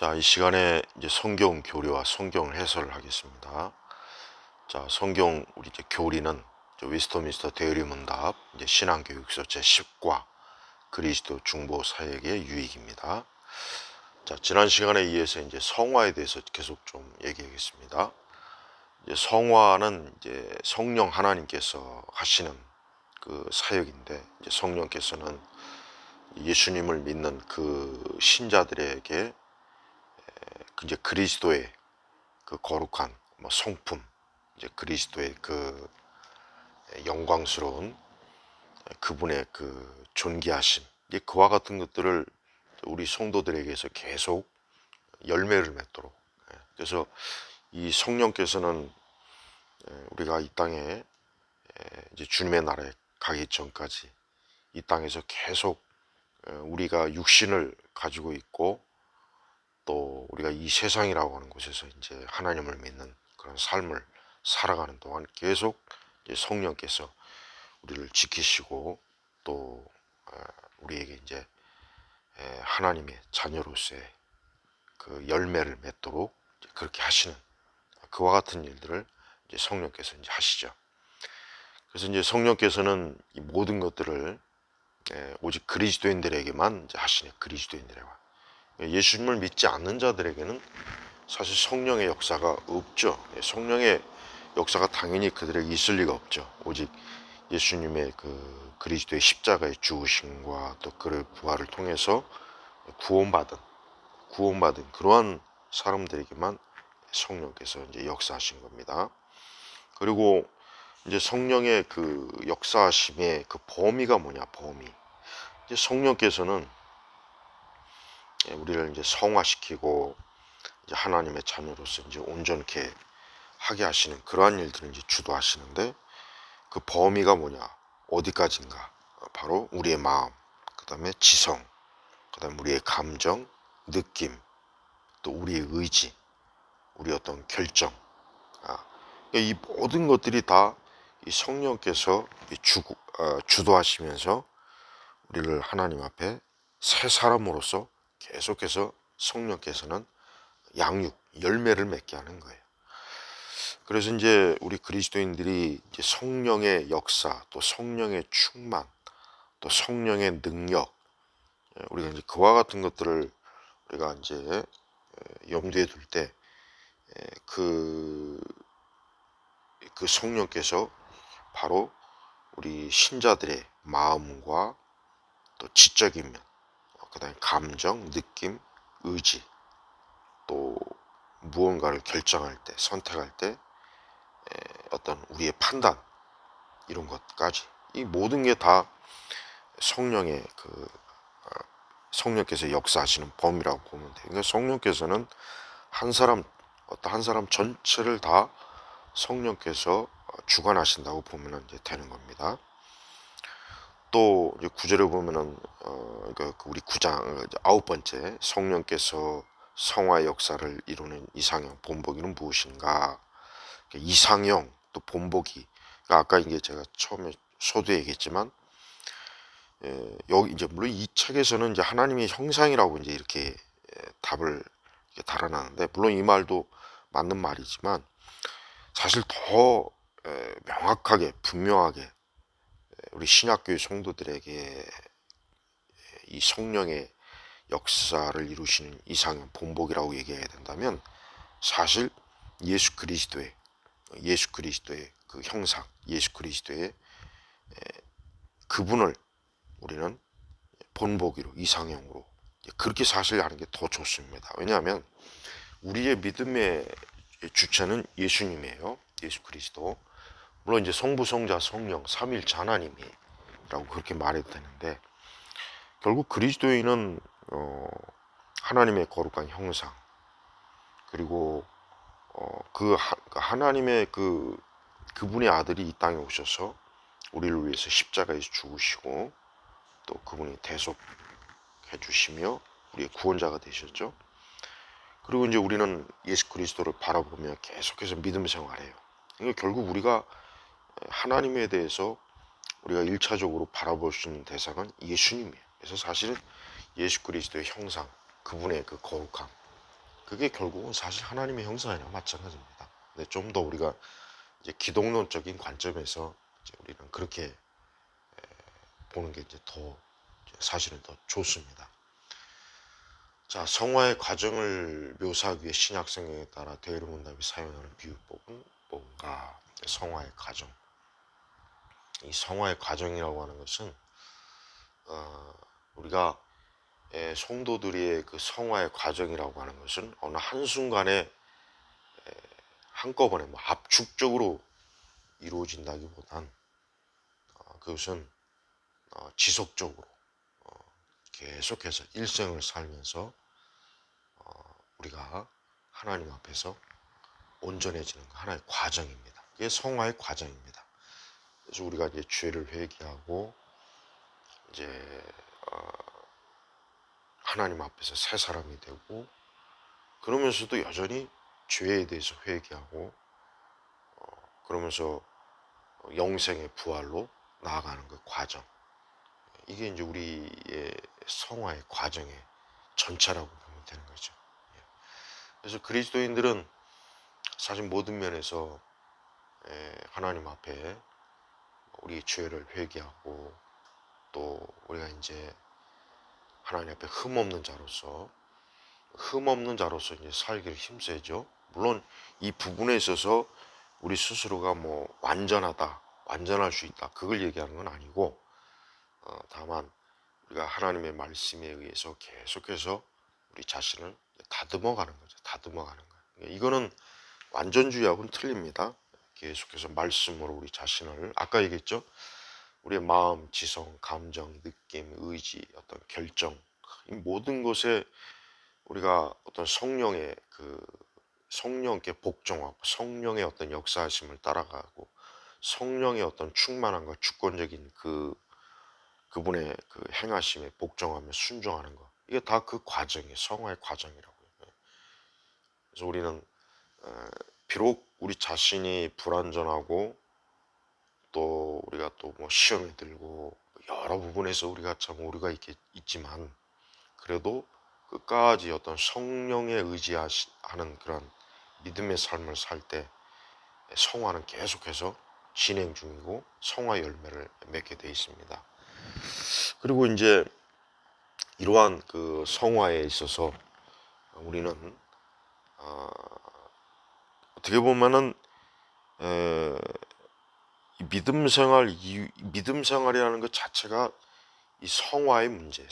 자, 이 시간에 이제 성경 교리와 성경 해설을 하겠습니다. 자, 성경 우리 이제 교리는 위스터민스터 대의문답 이제 신앙교육서 제 10과 그리스도 중보 사역의 유익입니다. 자, 지난 시간에 이어서 이제 성화에 대해서 계속 좀 얘기하겠습니다. 이제 성화는 이제 성령 하나님께서 하시는 그 사역인데, 이제 성령께서는 예수님을 믿는 그 신자들에게 이제 그리스도의 그 거룩한 성품, 이제 그리스도의 그 영광스러운 그분의 그 존귀하심, 이제 그와 같은 것들을 우리 성도들에게서 계속 열매를 맺도록. 그래서 이 성령께서는 우리가 이 땅에 이제 주님의 나라에 가기 전까지 이 땅에서 계속 우리가 육신을 가지고 있고, 또 우리가 이 세상이라고 하는 곳에서 이제 하나님을 믿는 그런 삶을 살아가는 동안 계속 이제 성령께서 우리를 지키시고, 또 우리에게 이제 하나님의 자녀로서의 그 열매를 맺도록 그렇게 하시는 그와 같은 일들을 이제 성령께서 이제 하시죠. 그래서 이제 성령께서는 이 모든 것들을 오직 그리스도인들에게만 이제 하시네. 그리스도인들에게만. 예수님을 믿지 않는 자들에게는 사실 성령의 역사가 없죠. 성령의 역사가 당연히 그들에게 있을 리가 없죠. 오직 예수님의 그 그리스도의 십자가의 죽으심과 또 그의 부활을 통해서 구원받은 그러한 사람들에게만 성령께서 이제 역사하신 겁니다. 그리고 이제 성령의 그 역사하심의 그 범위가 뭐냐, 범위. 이제 성령께서는 우리를 이제 성화시키고 이제 하나님의 자녀로서 이제 온전케 하게 하시는 그러한 일들을 이제 주도하시는데, 그 범위가 뭐냐, 어디까지인가? 바로 우리의 마음, 그 다음에 지성, 그 다음에 우리의 감정, 느낌, 또 우리의 의지, 우리 어떤 결정. 이 모든 것들이 다 이 성령께서 주도하시면서 우리를 하나님 앞에 새 사람으로서 계속해서 성령께서는 열매를 맺게 하는 거예요. 그래서 이제 우리 그리스도인들이 이제 성령의 역사, 또 성령의 충만, 또 성령의 능력, 우리가 이제 그와 같은 것들을 우리가 이제 염두에 둘 때 그 성령께서 바로 우리 신자들의 마음과 또 지적인 면, 그다음에 감정, 느낌, 의지, 또 무언가를 결정할 때, 선택할 때 어떤 우리의 판단, 이런 것까지 이 모든 게 다 성령의 성령께서 역사하시는 범위라고 보면 돼요. 그러니까 성령께서는 어떤 한 사람 전체를 다 성령께서 주관하신다고 보면 이제 되는 겁니다. 또 이제 구절에 보면은 우리 9장 9번째, 성령께서 성화 역사를 이루는 이상형 본보기는 무엇인가? 이상형 또 본보기. 아까 이게 제가 처음에 서두에 얘기했지만, 여기 이제 물론 이 책에서는 이제 하나님의 형상이라고 이제 이렇게 답을 이렇게 달아놨는데, 물론 이 말도 맞는 말이지만 사실 더 명확하게 분명하게 우리 신약교회 성도들에게 이 성령의 역사를 이루시는 이상형 본보기라고 얘기해야 된다면, 사실 예수 그리스도의 그 형상, 예수 그리스도의 그분을 우리는 본보기로, 이상형으로 그렇게 사실 하는 게 더 좋습니다. 왜냐하면 우리의 믿음의 주체는 예수님이에요. 예수 그리스도. 물론 이제 성부, 성자, 성령 삼위일체 하나님이라고 그렇게 말해도 되는데, 결국 그리스도인은 하나님의 거룩한 형상, 그리고 하나님의 그분의 아들이 이 땅에 오셔서 우리를 위해서 십자가에서 죽으시고, 또 그분이 대속해 주시며 우리의 구원자가 되셨죠. 그리고 이제 우리는 예수 그리스도를 바라보며 계속해서 믿음 생활해요. 그러니까 결국 우리가 하나님에 대해서 우리가 1차적으로 바라볼 수 있는 대상은 예수님이에요. 그래서 사실은 예수 그리스도의 형상, 그분의 그 거룩함, 그게 결국은 사실 하나님의 형상이나 마찬가지입니다. 근데 좀 더 우리가 이제 기독론적인 관점에서 이제 우리는 그렇게 보는 게 이제 더 사실은 더 좋습니다. 자, 성화의 과정을 묘사하기 위해 신약 성경에 따라 대의문답이 사용하는 비유법은 뭔가? 성화의 과정. 이 성화의 과정이라고 하는 것은 우리가 성도들의 그 성화의 과정이라고 하는 것은 어느 한순간에 한꺼번에 뭐 압축적으로 이루어진다기보단 그것은 지속적으로 계속해서 일생을 살면서 우리가 하나님 앞에서 온전해지는 하나의 과정입니다. 그게 성화의 과정입니다. 그래서 우리가 이제 죄를 회개하고 이제 하나님 앞에서 새 사람이 되고, 그러면서도 여전히 죄에 대해서 회개하고 그러면서 영생의 부활로 나아가는 그 과정, 이게 이제 우리의 성화의 과정의 전차라고 보면 되는 거죠. 그래서 그리스도인들은 사실 모든 면에서 하나님 앞에 우리 죄를 회개하고 또 우리가 이제 하나님 앞에 흠없는 자로서 이제 살기를 힘써야죠. 물론 이 부분에 있어서 우리 스스로가 뭐 완전할 수 있다, 그걸 얘기하는 건 아니고, 다만 우리가 하나님의 말씀에 의해서 계속해서 우리 자신을 다듬어가는 거죠. 다듬어가는 거예요. 이거는 완전주의하고는 틀립니다. 계속해서 말씀으로 우리 자신을, 아까 얘기했죠. 우리의 마음, 지성, 감정, 느낌, 의지, 어떤 결정, 이 모든 것에 우리가 어떤 성령께 복종하고 성령의 어떤 역사하심을 따라가고 성령의 어떤 충만함과 주권적인 그분의 그 행하심에 복종하며 순종하는 것, 이게 다 그 과정이에요. 성화의 과정이라고요. 그래서 우리는 비록 우리 자신이 불완전하고 또 우리가 또 뭐 시험에 들고 여러 부분에서 우리가 참 오류가 있지만, 그래도 끝까지 어떤 성령에 의지하는 그런 믿음의 삶을 살 때 성화는 계속해서 진행 중이고 성화 열매를 맺게 되어 있습니다. 그리고 이제 이러한 그 성화에 있어서 우리는 어떻게 보면은 이 믿음 생활이라는 것 자체가 이 성화의 문제,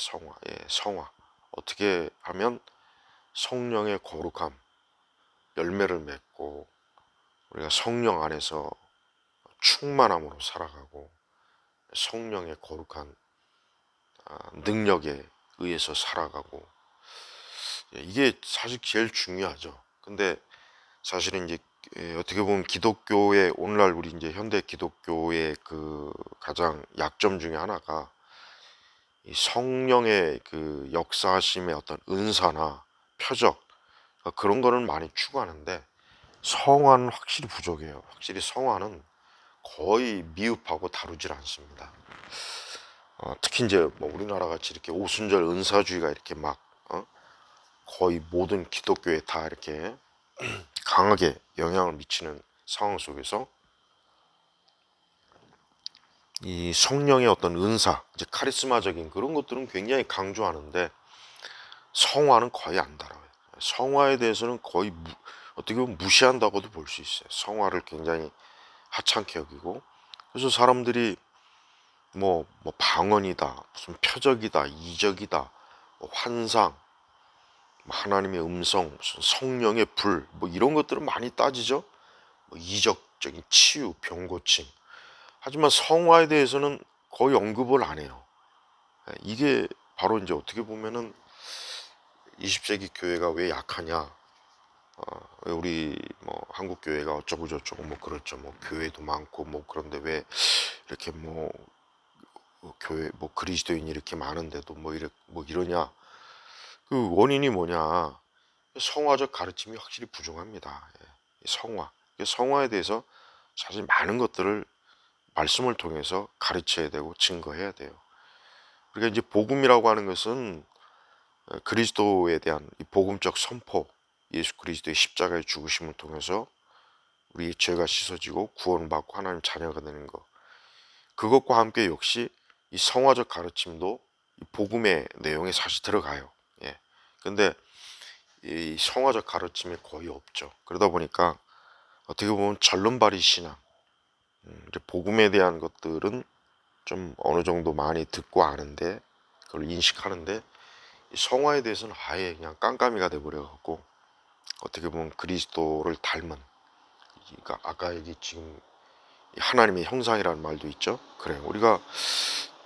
성화. 어떻게 하면 성령의 거룩함, 열매를 맺고 우리가 성령 안에서 충만함으로 살아가고 성령의 거룩한 능력에 의해서 살아가고, 이게 사실 제일 중요하죠. 근데 사실은 이제 어떻게 보면 기독교의, 오늘날 우리 이제 현대 기독교의 그 가장 약점 중에 하나가 이 성령의 그 역사하심의 어떤 은사나 표적, 그런 거는 많이 추구하는데 성화는 확실히 부족해요. 확실히 성화는 거의 미흡하고 다루질 않습니다. 특히 이제 뭐 우리나라 같이 이렇게 오순절 은사주의가 이렇게 막 거의 모든 기독교에 다 이렇게 강하게 영향을 미치는 상황 속에서 이 성령의 어떤 은사, 이제 카리스마적인 그런 것들은 굉장히 강조하는데 성화는 거의 안 다뤄요. 성화에 대해서는 거의 어떻게 보면 무시한다고도 볼 수 있어요. 성화를 굉장히 하찮게 여기고, 그래서 사람들이 뭐 방언이다, 무슨 표적이다, 이적이다, 뭐 환상, 뭐 하나님의 음성, 무슨 성령의 불, 뭐 이런 것들은 많이 따지죠. 뭐 이적적인 치유, 병 고침. 하지만 성화에 대해서는 거의 언급을 안 해요. 이게 바로 이제 어떻게 보면은 20세기 교회가 왜 약하냐, 왜 우리 뭐 한국 교회가 어쩌고 저쩌고 뭐 그렇죠. 뭐 교회도 많고 뭐 그런데 왜 이렇게 뭐 교회 뭐 그리스도인이 이렇게 많은데도 뭐 이러냐. 그 원인이 뭐냐? 성화적 가르침이 확실히 부족합니다. 성화. 성화에 대해서 사실 많은 것들을 말씀을 통해서 가르쳐야 되고 증거해야 돼요. 그러니까 이제 복음이라고 하는 것은 그리스도에 대한 이 복음적 선포, 예수 그리스도의 십자가의 죽으심을 통해서 우리의 죄가 씻어지고 구원받고 하나님 자녀가 되는 것, 그것과 함께 역시 이 성화적 가르침도 이 복음의 내용에 사실 들어가요. 예. 근데 이 성화적 가르침이 거의 없죠. 그러다 보니까 어떻게 보면 절름발이 신앙, 이제 복음에 대한 것들은 좀 어느 정도 많이 듣고 아는데, 그걸 인식하는데, 이 성화에 대해서는 아예 그냥 깜깜이가 돼버려갖고 어떻게 보면 그리스도를 닮은, 그러니까 아까 여기 지금 하나님의 형상이라는 말도 있죠. 그래, 우리가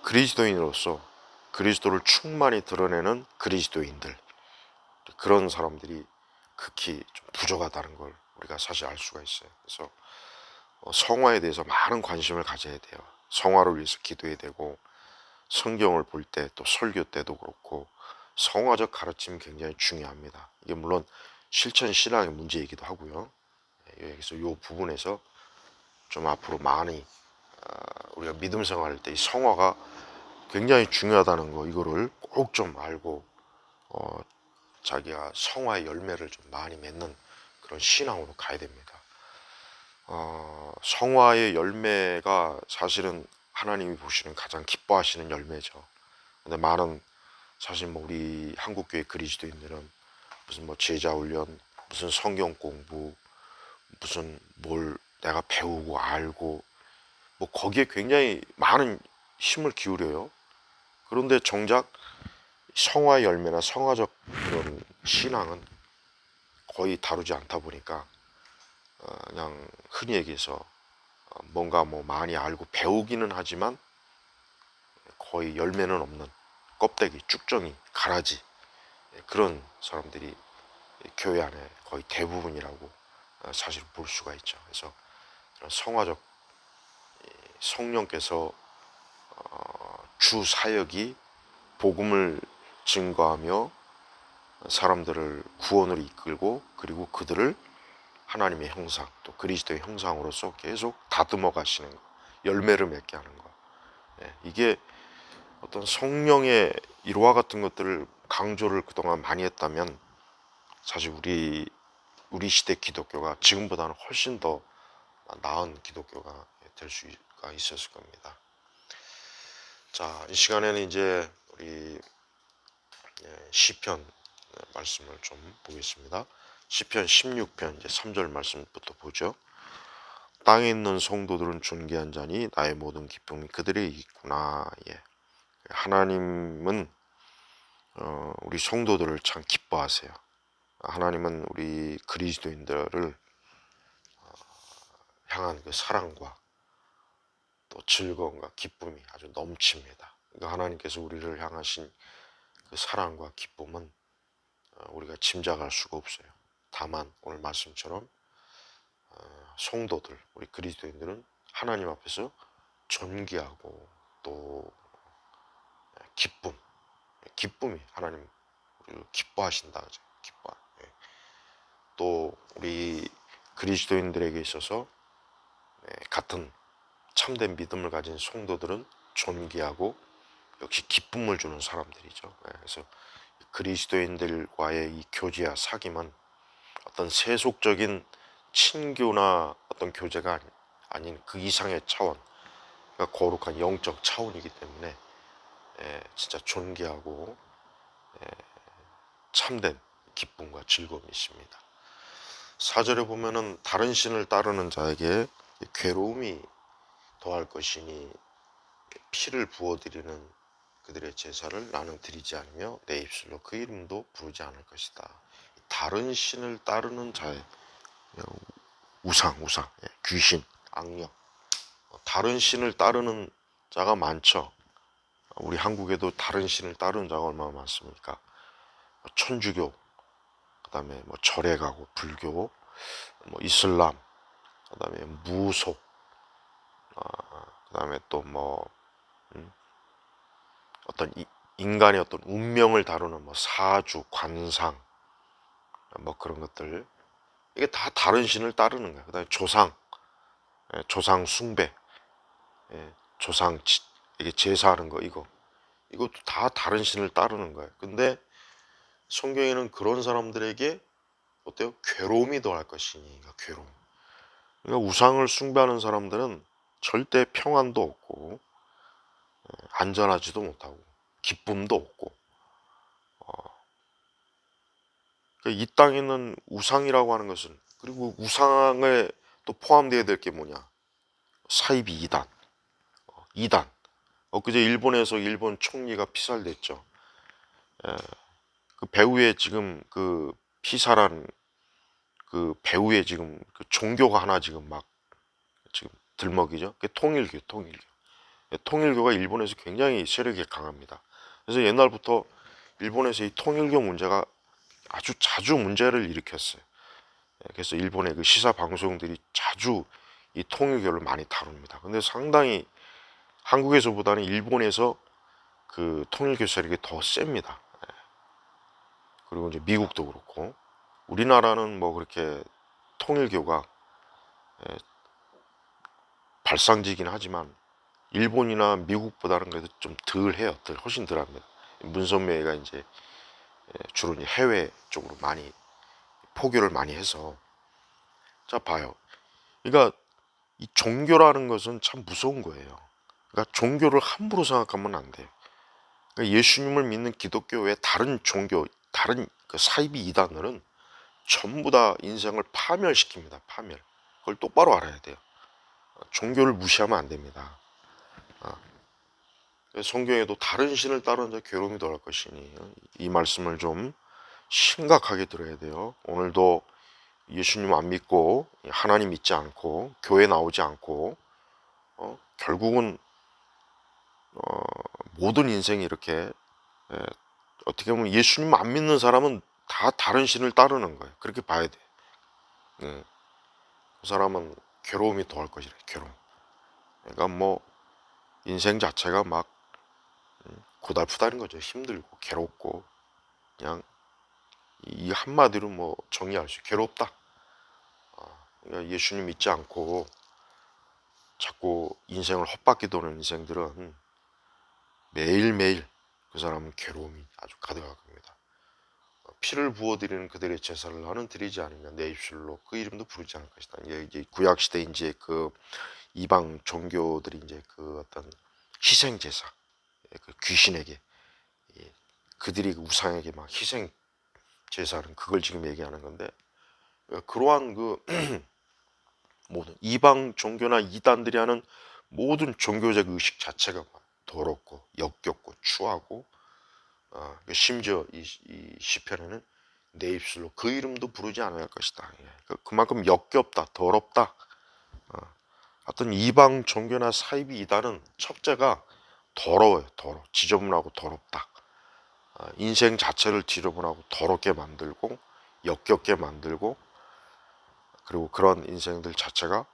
그리스도인으로서 그리스도를 충만히 드러내는 그리스도인들, 그런 사람들이 극히 좀 부족하다는 걸 우리가 사실 알 수가 있어요. 그래서 성화에 대해서 많은 관심을 가져야 돼요. 성화를 위해서 기도해야 되고, 성경을 볼 때 또 설교 때도 그렇고 성화적 가르침이 굉장히 중요합니다. 이게 물론 실천 신앙의 문제이기도 하고요. 여기서 이 부분에서 좀 앞으로 많이 우리가 믿음 생활할 때 이 성화가 굉장히 중요하다는 거, 이거를 꼭 좀 알고 자기가 성화의 열매를 좀 많이 맺는 그런 신앙으로 가야 됩니다. 성화의 열매가 사실은 하나님이 보시는 가장 기뻐하시는 열매죠. 근데 많은 사실 뭐 우리 한국교회 그리스도인들은 무슨 뭐 제자 훈련, 무슨 성경 공부, 무슨 뭘 내가 배우고 알고 뭐 거기에 굉장히 많은 힘을 기울여요. 그런데 정작 성화 열매나 성화적 그런 신앙은 거의 다루지 않다 보니까 그냥 흔히 얘기해서 뭔가 뭐 많이 알고 배우기는 하지만 거의 열매는 없는 껍데기, 쭉정이, 가라지, 그런 사람들이 교회 안에 거의 대부분이라고 사실 볼 수가 있죠. 그래서 성화적 성령께서 주 사역이 복음을 증거하며 사람들을 구원으로 이끌고, 그리고 그들을 하나님의 형상, 또 그리스도의 형상으로서 계속 다듬어 가시는 것, 열매를 맺게 하는 것, 이게 어떤 성령의 일화 같은 것들을 강조를 그동안 많이 했다면 사실 우리 시대 기독교가 지금보다는 훨씬 더 나은 기독교가 될 수가 있었을 겁니다. 자, 이 시간에는 이제 우리 시편 말씀을 좀 보겠습니다. 시편 16편 이제 3절 말씀부터 보죠. 땅에 있는 성도들은 존귀한 자니 나의 모든 기쁨이 그들의 있구나. 예. 하나님은 우리 성도들을 참 기뻐하세요. 하나님은 우리 그리스도인들을 향한 그 사랑과 또 즐거움과 기쁨이 아주 넘칩니다. 그러니까 하나님께서 우리를 향하신 그 사랑과 기쁨은 우리가 짐작할 수가 없어요. 다만 오늘 말씀처럼 성도들, 우리 그리스도인들은 하나님 앞에서 존귀하고 또 기쁨이 하나님 우리를 기뻐하신다. 기뻐. 또 우리 그리스도인들에게 있어서 같은 참된 믿음을 가진 성도들은 존귀하고 역시 기쁨을 주는 사람들이죠. 그래서 그리스도인들과의 이 교제와 사귐은 어떤 세속적인 친교나 어떤 교제가 아닌 그 이상의 차원, 그러니까 거룩한 영적 차원이기 때문에 진짜 존귀하고 참된 기쁨과 즐거움이 있습니다. 4절에 보면은 다른 신을 따르는 자에게 괴로움이 더할 것이니 피를 부어드리는 그들의 제사를 나는 드리지 않으며 내 입술로 그 이름도 부르지 않을 것이다. 다른 신을 따르는 자의 우상, 귀신, 악령, 다른 신을 따르는 자가 많죠. 우리 한국에도 다른 신을 따르는 자가 얼마나 많습니까? 천주교, 그다음에 뭐 절에 가고 불교, 뭐 이슬람, 그다음에 무속, 그다음에 또 뭐 어떤 인간의 어떤 운명을 다루는 뭐 사주, 관상, 뭐 그런 것들, 이게 다 다른 신을 따르는 거예요. 그다음에 조상 숭배, 조상 이게 제사하는 거, 이것도 다 다른 신을 따르는 거예요. 근데 성경에는 그런 사람들에게 어때요? 괴로움이 더할 것이니. 그러니까 괴로움. 그러니까 우상을 숭배하는 사람들은 절대 평안도 없고 안전하지도 못하고 기쁨도 없고 그러니까 이 땅에는 우상이라고 하는 것은 그리고 우상에 또 포함되어야 될 게 뭐냐? 사이비 이단. 이단. 엊그제 일본에서 일본 총리가 피살됐죠. 그 배우의 지금 그 피살한 그 배우의 지금 그 종교가 하나 지금 막 지금 들먹이죠. 그 통일교, 통일교. 통일교가 일본에서 굉장히 세력이 강합니다. 그래서 옛날부터 일본에서 이 통일교 문제가 아주 자주 문제를 일으켰어요. 그래서 일본의 그 시사 방송들이 자주 이 통일교를 많이 다룹니다. 근데 상당히 한국에서보다는 일본에서 그 통일교 세력이 더 셉니다. 그리고 이제 미국도 그렇고 우리나라는 뭐 그렇게 통일교가 발상지긴 하지만 일본이나 미국보다는 그래도 좀 덜 해요. 훨씬 덜 합니다. 문선매가 이제 주로 이제 해외 쪽으로 많이 포교를 많이 해서 자 봐요. 그러니까 이 종교라는 것은 참 무서운 거예요. 그러니까 종교를 함부로 생각하면 안 돼요. 그러니까 예수님을 믿는 기독교 외 다른 종교, 다른 그 사이비 이단들은 전부 다 인생을 파멸시킵니다. 파멸. 그걸 똑바로 알아야 돼요. 종교를 무시하면 안 됩니다. 성경에도 다른 신을 따르는 자 괴로움이 더할 것이니 이 말씀을 좀 심각하게 들어야 돼요. 오늘도 예수님 안 믿고 하나님 믿지 않고 교회 나오지 않고 결국은 모든 인생이 이렇게 어떻게 보면 예수님 안 믿는 사람은 다 다른 신을 따르는 거예요. 그렇게 봐야 돼. 그 사람은 괴로움이 더할 것이래. 괴로움. 그러니까 뭐 인생 자체가 막 고달프다는 거죠. 힘들고 괴롭고 그냥 이 한마디로 뭐 정의할 수 괴롭다. 그러니까 예수님 믿지 않고 자꾸 인생을 헛바퀴 도는 인생들은 매일매일 그 사람은 괴로움이 아주 가득할 겁니다. 피를 부어드리는 그들의 제사를 나는 드리지 않으면 내 입술로 그 이름도 부르지 않을 것이다. 이제 구약 시대 이제 그 이방 종교들이 이제 그 어떤 희생 제사, 그 귀신에게 그들이 그 우상에게 막 희생 제사는 그걸 지금 얘기하는 건데 그러한 그 모든 이방 종교나 이단들이 하는 모든 종교적 의식 자체가 더럽고 역겹고 추하고 심지어 이 시편에는 내 입술로 그 이름도 부르지 않을 것이다. 그만큼 역겹다, 더럽다. 하여튼 이방 종교나 사이비 이단은 첫째가 더러워요. 지저분하고 더럽다. 인생 자체를 지저분하고 더럽게 만들고 역겹게 만들고 그리고 그런 인생들 자체가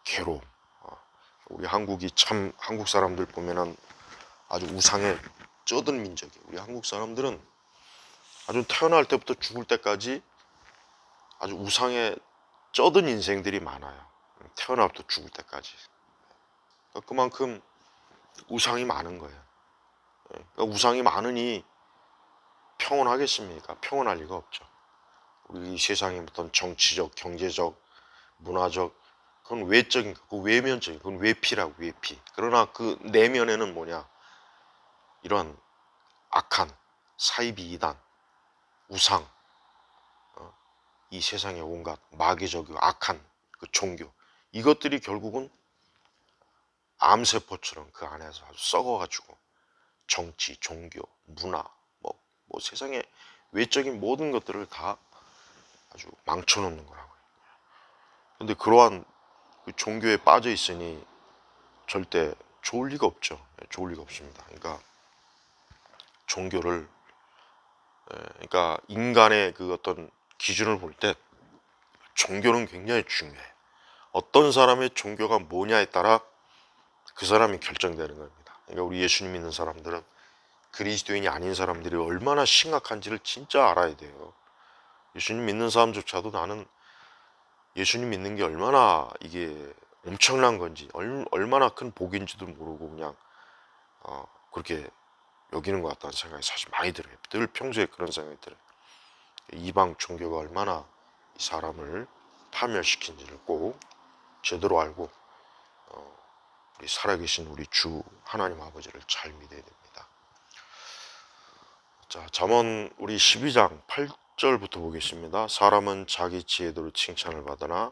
괴로움. 우리 한국이 참 한국 사람들 보면은 아주 우상에 쩌든 민족이에요. 우리 한국 사람들은 아주 태어날 때부터 죽을 때까지 아주 우상에 쩌든 인생들이 많아요. 태어날 때부터 죽을 때까지. 그만큼 우상이 많은 거예요. 그러니까 우상이 많으니 평온하겠습니까? 평온할 리가 없죠. 우리 이 세상의 어떤 정치적, 경제적, 문화적 그건 외적인 거, 그 외면적인 그건 외피라고 외피. 그러나 그 내면에는 뭐냐? 이런 악한 사이비 이단, 우상, 이 세상의 온갖 마귀적 악한 그 종교 이것들이 결국은 암세포처럼 그 안에서 아주 썩어가지고 정치, 종교, 문화, 뭐 세상의 외적인 모든 것들을 다 아주 망쳐놓는 거라고요. 근데 그러한 그 종교에 빠져 있으니 절대 좋을 리가 없죠. 좋을 리가 없습니다. 그러니까 종교를 그러니까 인간의 그 어떤 기준을 볼 때 종교는 굉장히 중요해. 어떤 사람의 종교가 뭐냐에 따라 그 사람이 결정되는 겁니다. 그러니까 우리 예수님 믿는 사람들은 그리스도인이 아닌 사람들이 얼마나 심각한지를 진짜 알아야 돼요. 예수님 믿는 사람조차도 나는 예수님 믿는 게 얼마나 이게 엄청난 건지 얼마나 큰 복인지도 모르고 그냥 그렇게 여기는 것 같다는 생각이 사실 많이 들어요. 늘 평소에 그런 생각이 들어요. 이방 종교가 얼마나 이 사람을 파멸시킨지를 꼭 제대로 알고 우리 살아계신 우리 주 하나님 아버지를 잘 믿어야 됩니다. 자, 잠언 우리 12장 8절부터 보겠습니다. 사람은 자기 지혜대로 칭찬을 받으나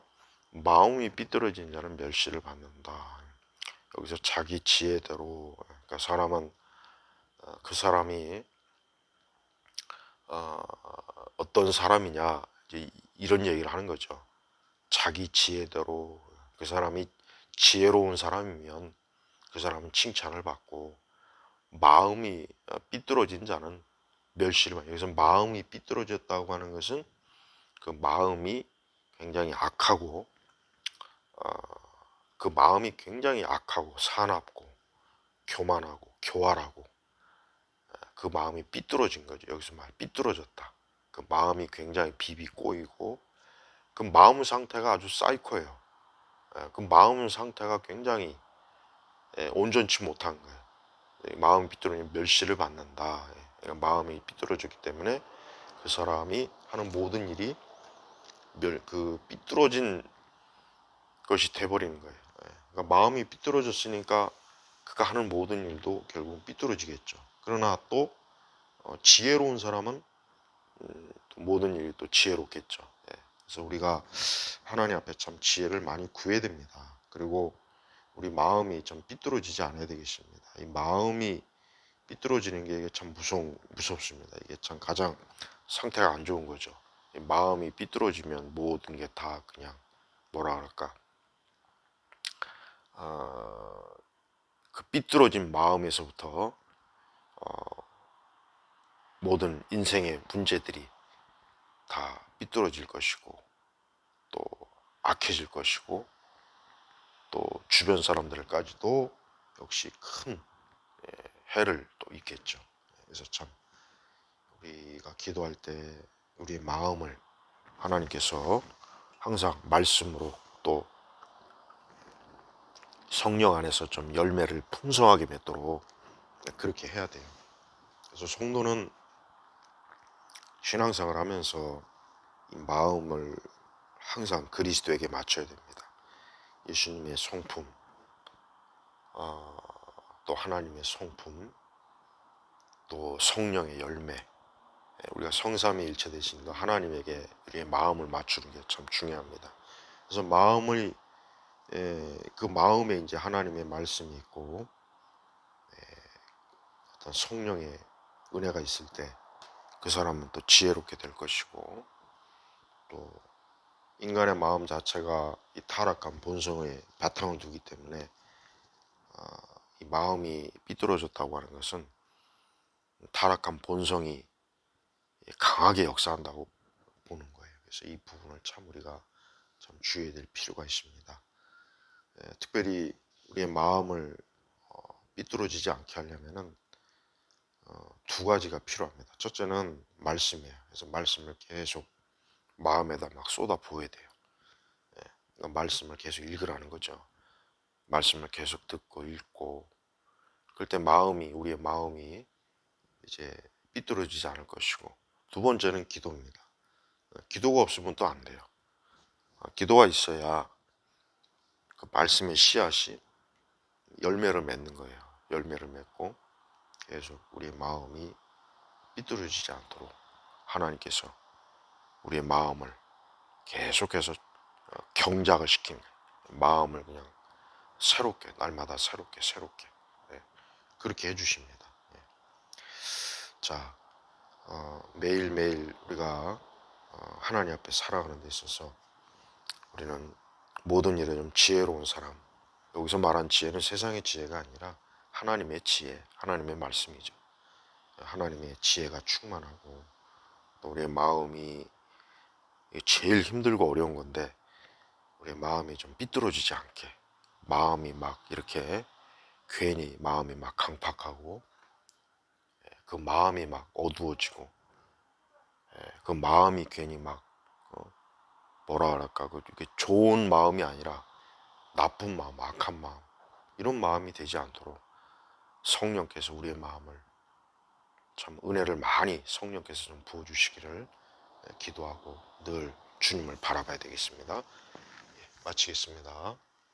마음이 삐뚤어진 자는 멸시를 받는다. 여기서 자기 지혜대로, 그러니까 사람은 그 사람이 어떤 사람이냐, 이제 이런 얘기를 하는 거죠. 자기 지혜대로, 그 사람이 지혜로운 사람이면 그 사람은 칭찬을 받고, 마음이 삐뚤어진 자는 멸시를 받아요. 여기서 마음이 삐뚤어졌다고 하는 것은 그 마음이 굉장히 악하고, 그 마음이 굉장히 악하고 사납고 교만하고 교활하고, 그 마음이 삐뚤어진 거죠. 여기서 말 삐뚤어졌다. 그 마음이 굉장히 비비 꼬이고, 그 마음 상태가 아주 사이코예요. 그 마음 상태가 굉장히 온전치 못한 거예요. 마음이 삐뚤어지면 멸시를 받는다. 그러니까 마음이 삐뚤어졌기 때문에 그 사람이 하는 모든 일이 그 삐뚤어진 것이 돼버리는 거예요. 그러니까 마음이 삐뚤어졌으니까 그가 하는 모든 일도 결국 삐뚤어지겠죠. 그러나 또 지혜로운 사람은 또 모든 일이 또 지혜롭겠죠. 그래서 우리가 하나님 앞에 참 지혜를 많이 구해야 됩니다. 그리고 우리 마음이 좀 삐뚤어지지 않아야 되겠습니다. 이 마음이 삐뚤어지는 게 이게 참 무섭습니다. 이게 참 가장 상태가 안 좋은 거죠. 이 마음이 삐뚤어지면 모든 게 다 그냥 뭐라 그럴까, 그 삐뚤어진 마음에서부터 모든 인생의 문제들이 다 삐뚤어질 것이고, 또 악해질 것이고, 또 주변 사람들까지도 역시 큰 해를 또 입겠죠. 그래서 참 우리가 기도할 때 우리의 마음을 하나님께서 항상 말씀으로 또 성령 안에서 좀 열매를 풍성하게 맺도록 그렇게 해야 돼요. 그래서 성도는 신앙생활 하면서 이 마음을 항상 그리스도에게 맞춰야 됩니다. 예수님의 성품, 또 하나님의 성품, 또 성령의 열매, 우리가 성삼위일체 되신 그 하나님에게 우리의 마음을 맞추는 게 참 중요합니다. 그래서 그 마음에 이제 하나님의 말씀이 있고 어떤 성령의 은혜가 있을 때 그 사람은 또 지혜롭게 될 것이고, 또 인간의 마음 자체가 이 타락한 본성의 바탕을 두기 때문에 이 마음이 삐뚤어졌다고 하는 것은 타락한 본성이 강하게 역사한다고 보는 거예요. 그래서 이 부분을 참 우리가 참 주의해야 될 필요가 있습니다. 특별히 우리의 마음을 삐뚤어지지 않게 하려면은 두 가지가 필요합니다. 첫째는 말씀이에요. 그래서 말씀을 계속 마음에다 막 쏟아 부어야 돼요. 그러니까 말씀을 계속 읽으라는 거죠. 말씀을 계속 듣고 읽고, 그럴 때 우리의 마음이 이제 삐뚤어지지 않을 것이고, 두 번째는 기도입니다. 기도가 없으면 또 안 돼요. 기도가 있어야 그 말씀의 씨앗이 열매를 맺는 거예요. 열매를 맺고 계속 우리의 마음이 삐뚤어지지 않도록 하나님께서 우리의 마음을 계속해서 경작을 시키는 거예요. 마음을 그냥 새롭게, 날마다 새롭게 그렇게 해주십니다. 자, 매일매일 우리가 하나님 앞에 살아가는 데 있어서 우리는 모든 일에 좀 지혜로운 사람, 여기서 말한 지혜는 세상의 지혜가 아니라 하나님의 지혜, 하나님의 말씀이죠. 하나님의 지혜가 충만하고, 또 우리의 마음이 제일 힘들고 어려운 건데, 우리의 마음이 좀 삐뚤어지지 않게, 마음이 막 이렇게 괜히 마음이 막 강팍하고, 그 마음이 막 어두워지고, 그 마음이 괜히 막 뭐라 그럴까, 그게 좋은 마음이 아니라 나쁜 마음, 악한 마음, 이런 마음이 되지 않도록 성령께서 우리의 마음을 참 은혜를 많이 성령께서 좀 부어주시기를 기도하고 늘 주님을 바라봐야 되겠습니다. 예, 마치겠습니다.